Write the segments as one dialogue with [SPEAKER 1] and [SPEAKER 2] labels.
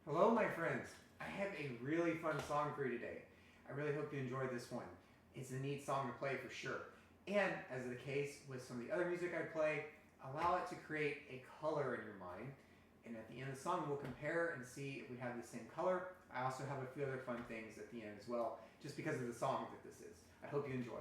[SPEAKER 1] Hello, my friends. I have a really fun song for you today. I really hope you enjoy this one. It's a neat song to play for sure. And as is the case with some of the other music I play, allow it to create a color in your mind. And at the end of the song, we'll compare and see if we have the same color. I also have a few other fun things at the end as well, just because of the song that this is. I hope you enjoy.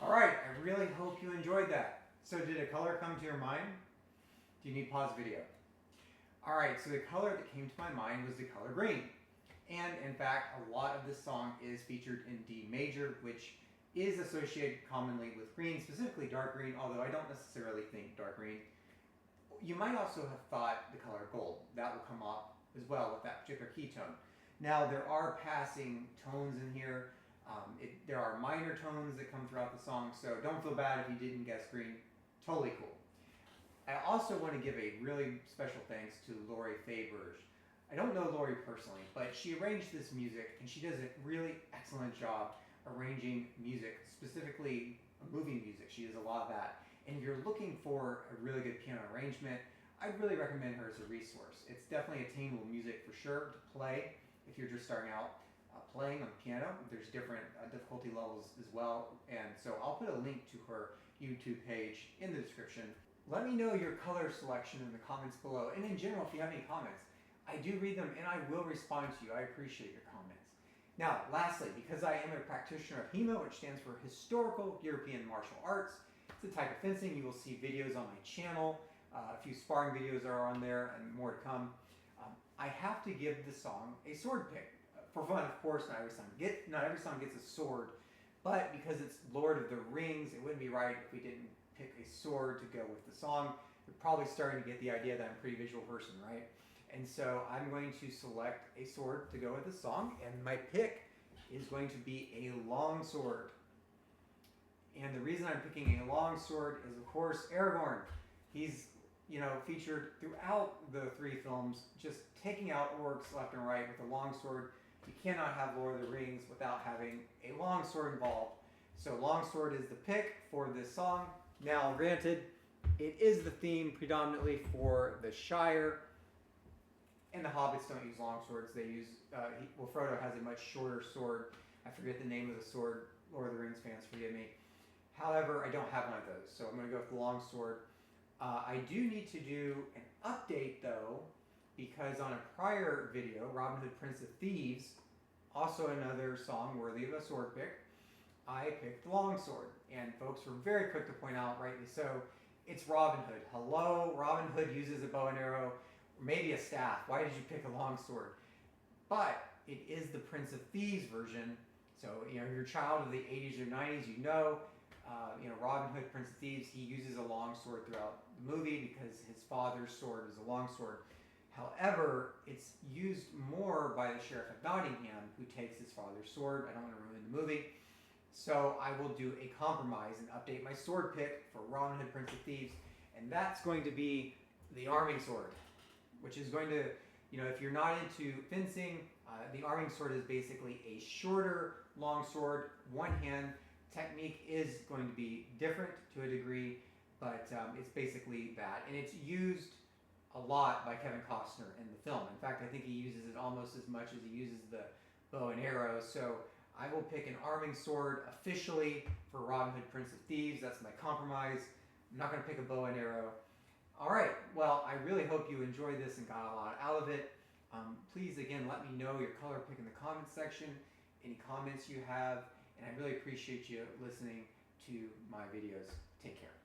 [SPEAKER 1] All right, I really hope you enjoyed that. So did a color come to your mind? Do you need pause video? All right, so the color that came to my mind was the color green. And in fact, a lot of this song is featured in D major, which is associated commonly with green, specifically dark green, although I don't necessarily think dark green. You might also have thought the color gold. That will come up as well with that particular key tone. Now, there are passing tones in here. There are minor tones that come throughout the song, so don't feel bad if you didn't guess green. Totally cool. I also want to give a really special thanks to Laure Théberge. I don't know Laure personally, but she arranged this music and she does a really excellent job arranging music, specifically movie music. She does a lot of that. And if you're looking for a really good piano arrangement, I'd really recommend her as a resource. It's definitely attainable music for sure to play if you're just starting out playing on the piano. There's different difficulty levels as well. And so I'll put a link to her YouTube page in the description. Let me know your color selection in the comments below. And in general, if you have any comments, I do read them and I will respond to you. I appreciate your comments. Now, lastly, because I am a practitioner of HEMA, which stands for Historical European Martial Arts, it's a type of fencing. You will see videos on my channel. A few sparring videos are on there and more to come. I have to give the song a sword pick. For fun, of course, not every song gets a sword, but because it's Lord of the Rings, it wouldn't be right if we didn't pick a sword to go with the song. You're probably starting to get the idea that I'm a pretty visual person, right? And so I'm going to select a sword to go with the song, and my pick is going to be a longsword. And the reason I'm picking a longsword is, of course, Aragorn. He's, featured throughout the three films, just taking out orcs left and right with a longsword. You cannot have Lord of the Rings without having a longsword involved. So longsword is the pick for this song. Now, granted, it is the theme predominantly for the Shire, and the hobbits don't use longswords. They use, Frodo has a much shorter sword. I forget the name of the sword. Lord of the Rings fans, forgive me. However, I don't have one of those, so I'm going to go with the longsword. I do need to do an update, though, because on a prior video, Robin Hood, Prince of Thieves, also another song worthy of a sword pick, I picked the longsword. And folks were very quick to point out, rightly so, It's Robin Hood. Hello, Robin Hood uses a bow and arrow, or maybe a staff. Why did you pick a longsword? But it is the Prince of Thieves version. So, you know, if you're a child of the 80s or 90s, you know, Robin Hood, Prince of Thieves, he uses a longsword throughout the movie because his father's sword is a longsword. However, it's used more by the Sheriff of Nottingham, who takes his father's sword. I don't want to ruin the movie. So I will do a compromise and update my sword pick for Robin Hood, Prince of Thieves, and that's going to be the arming sword, which is going to, you know, if you're not into fencing, the arming sword is basically a shorter long sword, one hand. Technique is going to be different to a degree, but it's basically that. And it's used a lot by Kevin Costner in the film. In fact, I think he uses it almost as much as he uses the bow and arrow. So I will pick an arming sword officially for Robin Hood, Prince of Thieves. That's my compromise. I'm not going to pick a bow and arrow. All right, well, I really hope you enjoyed this and got a lot out of it. Please, again, let me know your color pick in the comments section, any comments you have, and I really appreciate you listening to my videos. Take care.